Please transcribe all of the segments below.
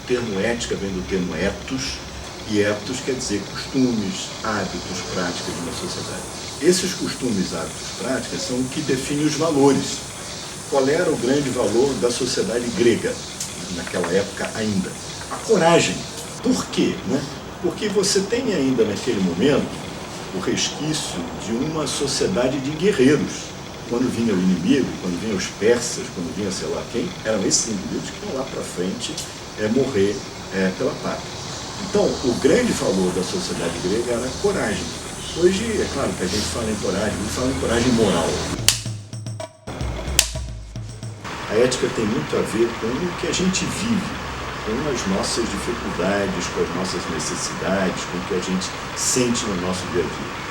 termo ética vem do termo ethos, e ethos quer dizer costumes, hábitos, práticas de uma sociedade. Esses costumes, hábitos, práticas são o que definem os valores. Qual era o grande valor da sociedade grega, naquela época ainda? A coragem. Por quê? Porque você tem ainda naquele momento o resquício de uma sociedade de guerreiros. Quando vinha o inimigo, quando vinham os persas, quando vinha sei lá quem, eram esses indivíduos que iam lá para frente morrer pela pátria. Então, o grande valor da sociedade grega era a coragem. Hoje, é claro que a gente fala em coragem moral. A ética tem muito a ver com o que a gente vive, com as nossas dificuldades, com as nossas necessidades, com o que a gente sente no nosso dia a dia.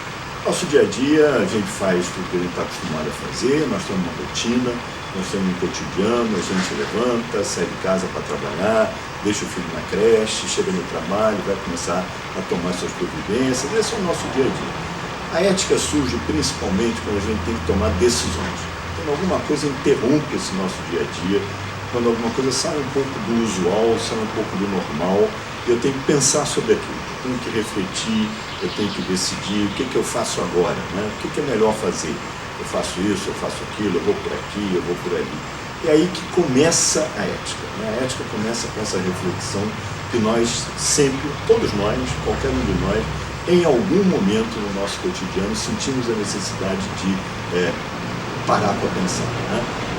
Nosso dia a dia, a gente faz tudo que a gente está acostumado a fazer, nós temos uma rotina, nós temos um cotidiano, a gente levanta, sai de casa para trabalhar, deixa o filho na creche, chega no trabalho, vai começar a tomar suas providências, esse é o nosso dia a dia. A ética surge principalmente quando a gente tem que tomar decisões. Quando alguma coisa interrompe esse nosso dia a dia, quando alguma coisa sai um pouco do usual, sai um pouco do normal, eu tenho que pensar sobre aquilo, eu tenho que refletir, eu tenho que decidir o que eu faço agora, o que é melhor fazer. Eu faço isso, eu faço aquilo, eu vou por aqui, eu vou por ali. É aí que começa a ética. A ética começa com essa reflexão que nós sempre, todos nós, qualquer um de nós, em algum momento no nosso cotidiano, sentimos a necessidade de parar para pensar.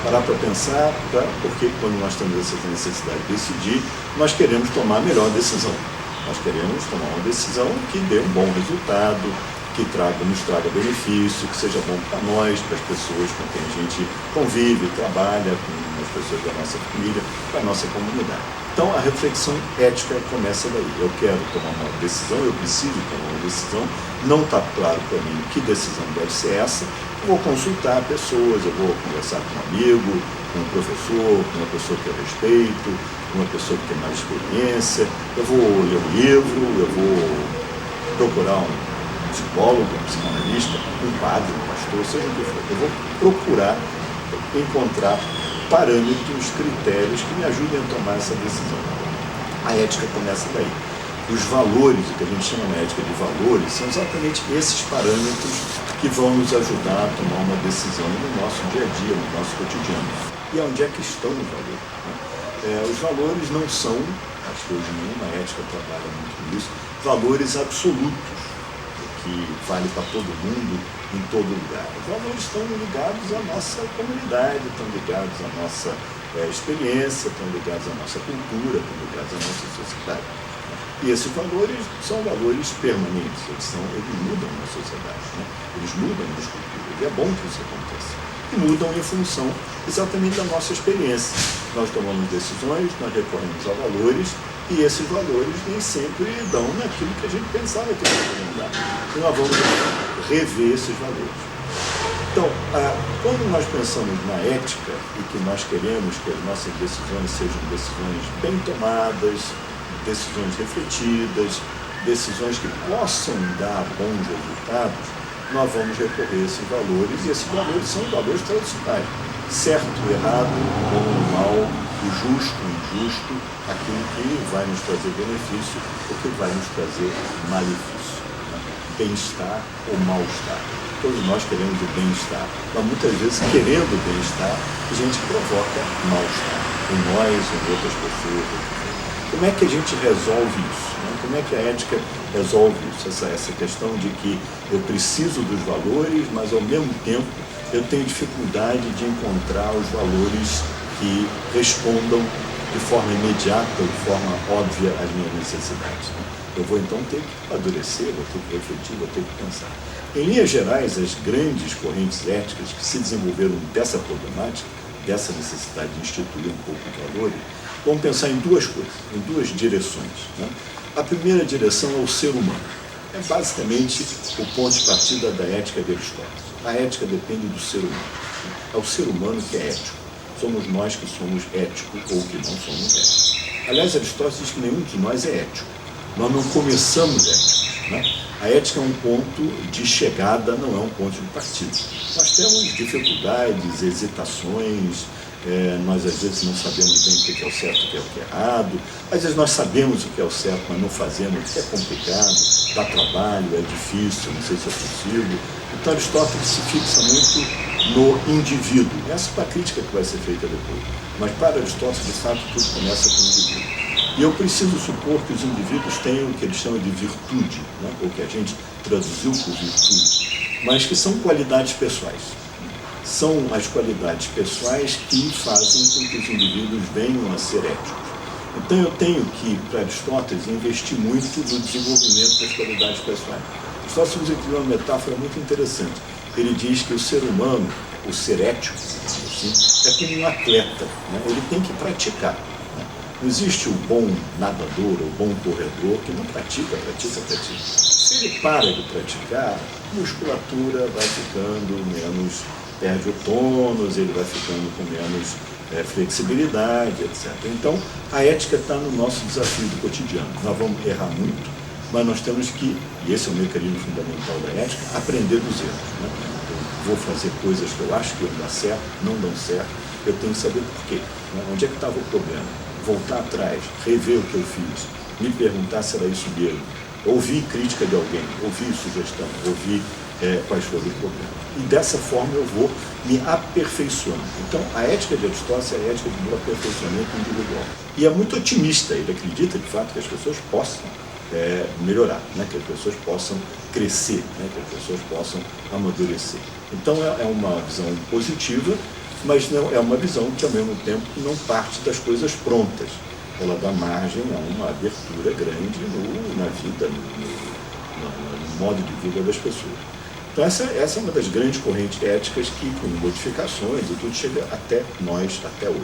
Parar para pensar, porque quando nós temos essa necessidade de decidir, nós queremos tomar a melhor decisão. Nós queremos tomar uma decisão que dê um bom resultado, que nos traga benefício, que seja bom para nós, para as pessoas com quem a gente convive, trabalha, com as pessoas da nossa família, para a nossa comunidade. Então a reflexão ética começa daí. Eu quero tomar uma decisão, eu preciso tomar uma decisão, não está claro para mim que decisão deve ser essa, eu vou consultar pessoas, eu vou conversar com um amigo, com um professor, com uma pessoa que eu respeito, com uma pessoa que tem mais experiência, eu vou ler um livro, eu vou procurar um psicólogo, um psicanalista, um padre, um pastor, seja o que for. Eu vou procurar encontrar parâmetros, critérios que me ajudem a tomar essa decisão. A ética começa daí. Os valores, o que a gente chama na ética de valores, são exatamente esses parâmetros que vão nos ajudar a tomar uma decisão no nosso dia a dia, no nosso cotidiano. E onde é que estão os valores? Os valores não são, acho que hoje nenhuma ética trabalha muito com isso, valores absolutos, que vale para todo mundo, em todo lugar. Os valores estão ligados à nossa comunidade, estão ligados à nossa experiência, estão ligados à nossa cultura, estão ligados à nossa sociedade. E esses valores são valores permanentes, eles mudam na sociedade, eles mudam nas culturas, e é bom que isso aconteça. E mudam em função exatamente da nossa experiência. Nós tomamos decisões, nós recorremos a valores, e esses valores nem sempre dão naquilo que a gente pensava que eles poderiam dar. E nós vamos rever esses valores. Então, quando nós pensamos na ética e que nós queremos que as nossas decisões sejam decisões bem tomadas, decisões refletidas, decisões que possam dar bons resultados, nós vamos recorrer a esses valores, e esses valores são valores tradicionais. Certo, errado, bom, mal, o justo, o injusto, aquilo que vai nos trazer benefício, o que vai nos trazer malefício, bem-estar ou mal-estar. Todos nós queremos o bem-estar, mas muitas vezes, querendo o bem-estar, a gente provoca mal-estar em nós, em outras pessoas. Como é que a gente resolve isso? Como é que a ética resolve isso? Essa questão de que eu preciso dos valores, mas ao mesmo tempo eu tenho dificuldade de encontrar os valores que respondam de forma imediata, de forma óbvia às minhas necessidades. Eu vou então ter que amadurecer, vou ter que refletir, vou ter que pensar. Em linhas gerais, as grandes correntes éticas que se desenvolveram dessa problemática, dessa necessidade de instituir um pouco os valores, vão pensar em duas coisas, em duas direções. A primeira direção é o ser humano. É basicamente o ponto de partida da ética de Aristóteles. A ética depende do ser humano. É o ser humano que é ético. Somos nós que somos éticos ou que não somos éticos. Aliás, Aristóteles diz que nenhum de nós é ético. Nós não começamos éticos. né? A ética é um ponto de chegada, não é um ponto de partida. Nós temos dificuldades, hesitações, nós às vezes não sabemos bem o que é o certo e o que é errado, às vezes nós sabemos o que é o certo, mas não fazemos, porque é complicado, dá trabalho, é difícil, não sei se eu consigo. Então Aristóteles se fixa muito no indivíduo. Essa é a crítica que vai ser feita depois. Mas para Aristóteles, de fato, tudo começa com o indivíduo. E eu preciso supor que os indivíduos tenham o que eles chamam de virtude, né? Ou que a gente traduziu por virtude, mas que são qualidades pessoais. São as qualidades pessoais que fazem com que os indivíduos venham a ser éticos. Então eu tenho que, para Aristóteles, investir muito no desenvolvimento das qualidades pessoais. Aristóteles usa aqui uma metáfora muito interessante. Ele diz que o ser humano, o ser ético, assim, é como um atleta, né? Ele tem que praticar. Não existe o bom nadador, o bom corredor que não pratica. Se ele para de praticar, a musculatura vai ficando menos, perde o tônus, ele vai ficando com menos flexibilidade, etc. Então, a ética está no nosso desafio do cotidiano. Nós vamos errar muito, mas nós temos que, e esse é o mecanismo fundamental da ética, aprender dos erros, né? Eu vou fazer coisas que eu acho que vão dar certo, não dão certo, eu tenho que saber por quê, né? Onde é que estava o problema? Voltar atrás, rever o que eu fiz, me perguntar se era isso mesmo, ouvir crítica de alguém, ouvir sugestão, ouvir quais foram os problemas. E dessa forma eu vou me aperfeiçoando. Então, a ética de Aristóteles é a ética do aperfeiçoamento individual. E é muito otimista, ele acredita de fato que as pessoas possam melhorar, né? Que as pessoas possam crescer, né? Que as pessoas possam amadurecer. Então, é uma visão positiva, mas não é uma visão que, ao mesmo tempo, não parte das coisas prontas. Ela dá margem a uma abertura grande na vida, no modo de vida das pessoas. Então, essa é uma das grandes correntes éticas que, com modificações e tudo, chega até nós, até hoje.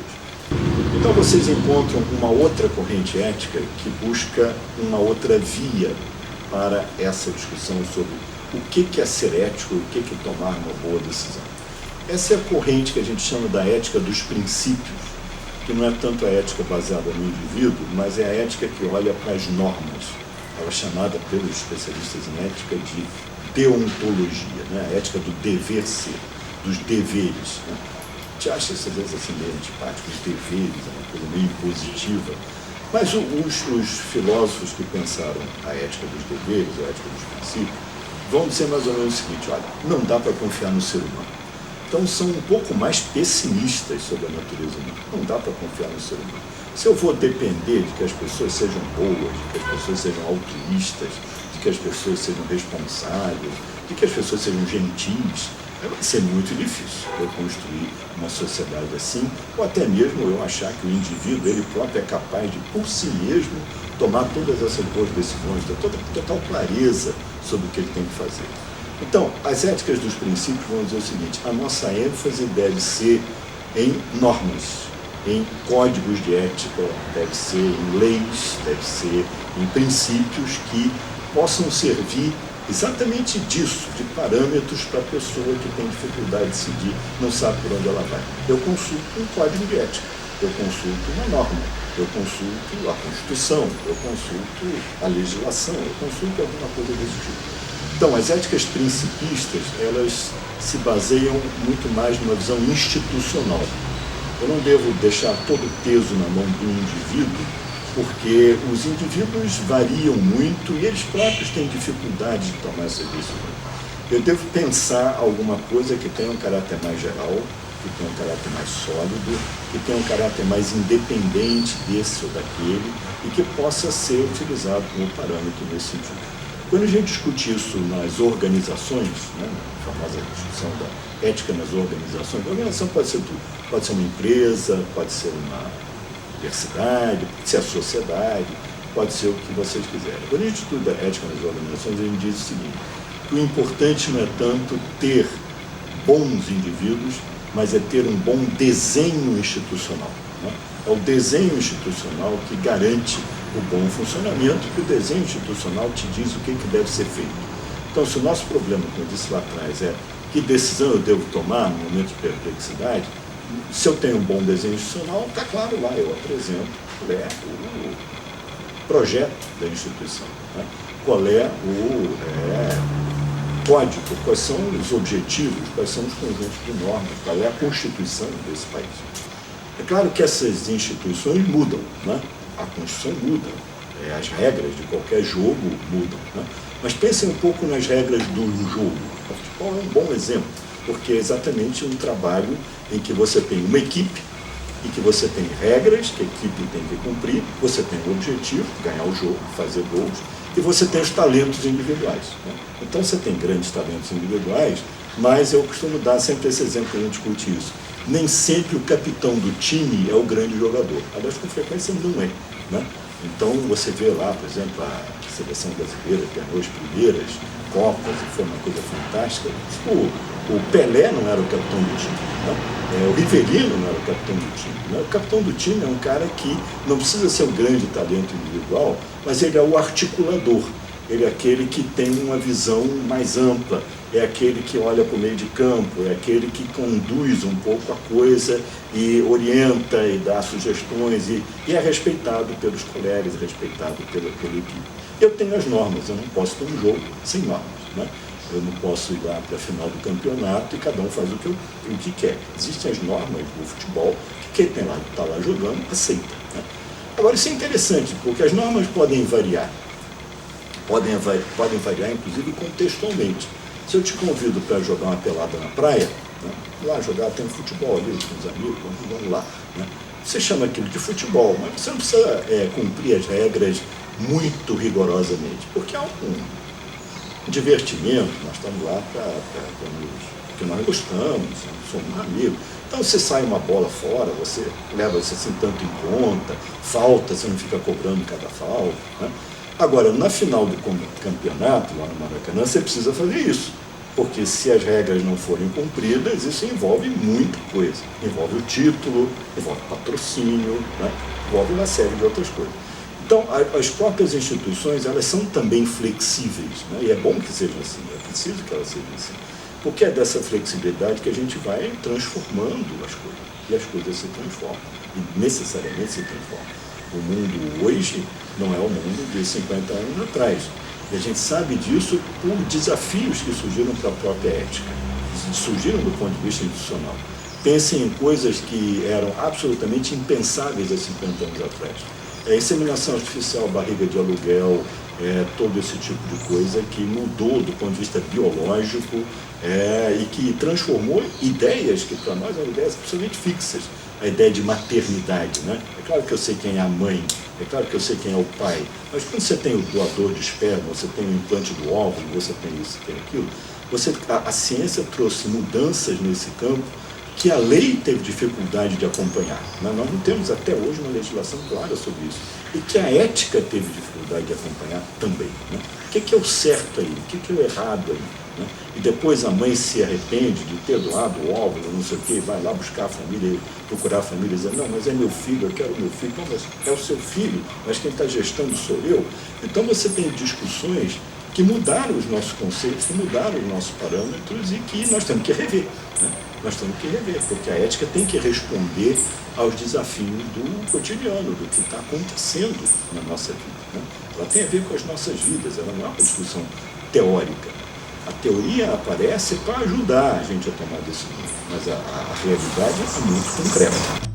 Então, vocês encontram uma outra corrente ética que busca uma outra via para essa discussão sobre o que é ser ético e o que é tomar uma boa decisão. Essa é a corrente que a gente chama da ética dos princípios, que não é tanto a ética baseada no indivíduo, mas é a ética que olha para as normas. Ela é chamada pelos especialistas em ética de deontologia, né? A ética do dever ser, dos deveres, né? A gente acha às vezes assim meio antipático, os deveres, é uma coisa meio impositiva, mas os filósofos que pensaram a ética dos deveres, a ética dos princípios, vão dizer mais ou menos o seguinte: olha, não dá para confiar no ser humano. Então são um pouco mais pessimistas sobre a natureza humana. Não dá para confiar no ser humano. Se eu vou depender de que as pessoas sejam boas, de que as pessoas sejam altruístas, de que as pessoas sejam responsáveis, de que as pessoas sejam gentis, vai ser muito difícil eu construir uma sociedade assim, ou até mesmo eu achar que o indivíduo, ele próprio, é capaz de, por si mesmo, tomar todas essas boas decisões, ter total clareza sobre o que ele tem que fazer. Então, as éticas dos princípios vão dizer o seguinte: a nossa ênfase deve ser em normas, em códigos de ética, deve ser em leis, deve ser em princípios que possam servir exatamente disso, de parâmetros para a pessoa que tem dificuldade de decidir, não sabe por onde ela vai. Eu consulto um código de ética, eu consulto uma norma, eu consulto a Constituição, eu consulto a legislação, eu consulto alguma coisa desse tipo. Então, as éticas principistas, elas se baseiam muito mais numa visão institucional. Eu não devo deixar todo o peso na mão do indivíduo, porque os indivíduos variam muito e eles próprios têm dificuldade de tomar essas decisões. Eu devo pensar alguma coisa que tenha um caráter mais geral, que tenha um caráter mais sólido, que tenha um caráter mais independente desse ou daquele e que possa ser utilizado como parâmetro nesse sentido. Quando a gente discute isso nas organizações, né, a famosa discussão da ética nas organizações, a organização pode ser tudo. Pode ser uma empresa, pode ser uma universidade, pode ser a sociedade, pode ser o que vocês quiserem. Quando a gente estuda ética nas organizações, a gente diz o seguinte: que o importante não é tanto ter bons indivíduos, mas é ter um bom desenho institucional, né? É o desenho institucional que garante o bom funcionamento, que o desenho institucional te diz o que deve ser feito. Então, se o nosso problema, como eu disse lá atrás, é que decisão eu devo tomar no momento de perplexidade, se eu tenho um bom desenho institucional, está claro lá, eu apresento o projeto da instituição, né? qual é o código, quais são os objetivos, quais são os conjuntos de normas, qual é a Constituição desse país. É claro que essas instituições mudam, né? A Constituição muda, as regras de qualquer jogo mudam, né? Mas pensem um pouco nas regras do jogo. O futebol é um bom exemplo, porque é exatamente um trabalho em que você tem uma equipe e que você tem regras que a equipe tem que cumprir, você tem o objetivo, ganhar o jogo, fazer gols, e você tem os talentos individuais, né? Então você tem grandes talentos individuais, mas eu costumo dar sempre esse exemplo que a gente discute isso. Nem sempre o capitão do time é o grande jogador. Aliás, com frequência não é, né? Então você vê lá, por exemplo, a seleção brasileira que ganhou as primeiras Copas e foi uma coisa fantástica. O Pelé não era o capitão do time, né? O Rivelino não era o capitão do time, né? O capitão do time é um cara que não precisa ser um grande talento individual, mas ele é o articulador. Ele é aquele que tem uma visão mais ampla, é aquele que olha para o meio de campo, é aquele que conduz um pouco a coisa e orienta e dá sugestões e é respeitado pelos colegas, respeitado pela equipe. Eu tenho as normas, eu não posso ter um jogo sem normas, né? Eu não posso ir lá para a final do campeonato e cada um faz o que quer. Existem as normas do futebol que quem está lá jogando aceita, né? Agora isso é interessante, porque as normas podem variar. Podem variar, inclusive, contextualmente. Se eu te convido para jogar uma pelada na praia, né, lá jogar, tem futebol ali com os amigos, vamos lá, né? Você chama aquilo de futebol, mas você não precisa cumprir as regras muito rigorosamente, porque é um divertimento, nós estamos lá porque nós gostamos, somos amigos. Então você sai uma bola fora, você leva isso assim tanto em conta, falta, você não fica cobrando cada falta, né? Agora, na final do campeonato, lá no Maracanã, você precisa fazer isso, porque se as regras não forem cumpridas, isso envolve muita coisa. Envolve o título, envolve patrocínio, né? Envolve uma série de outras coisas. Então, as próprias instituições, elas são também flexíveis, né? E é bom que sejam assim, é preciso que elas sejam assim, porque é dessa flexibilidade que a gente vai transformando as coisas, e as coisas se transformam, e necessariamente se transformam. O mundo hoje não é o mundo de 50 anos atrás. E a gente sabe disso por desafios que surgiram para a própria ética, surgiram do ponto de vista institucional. Pensem em coisas que eram absolutamente impensáveis há 50 anos atrás. Inseminação artificial, barriga de aluguel, todo esse tipo de coisa que mudou do ponto de vista biológico e que transformou ideias que para nós eram ideias absolutamente fixas. A ideia de maternidade, né? É claro que eu sei quem é a mãe, é claro que eu sei quem é o pai, mas quando você tem o doador de esperma, você tem o implante do óvulo, você tem isso, tem aquilo, a ciência trouxe mudanças nesse campo que a lei teve dificuldade de acompanhar, né? Nós não temos até hoje uma legislação clara sobre isso, e que a ética teve dificuldade de acompanhar também, né? O que é o certo aí? O que é o errado aí? Né? E depois a mãe se arrepende de ter doado o óvulo, não sei o quê, vai lá buscar a família, procurar a família e dizer, não, mas é meu filho, eu quero meu filho. Não, mas é o seu filho, mas quem está gestando sou eu. Então você tem discussões que mudaram os nossos conceitos, que mudaram os nossos parâmetros e que nós temos que rever, né? Nós temos que rever, porque a ética tem que responder aos desafios do cotidiano, do que está acontecendo na nossa vida, né? Ela tem a ver com as nossas vidas, ela não é uma discussão teórica. A teoria aparece para ajudar a gente a tomar decisões, mas a realidade é muito concreta.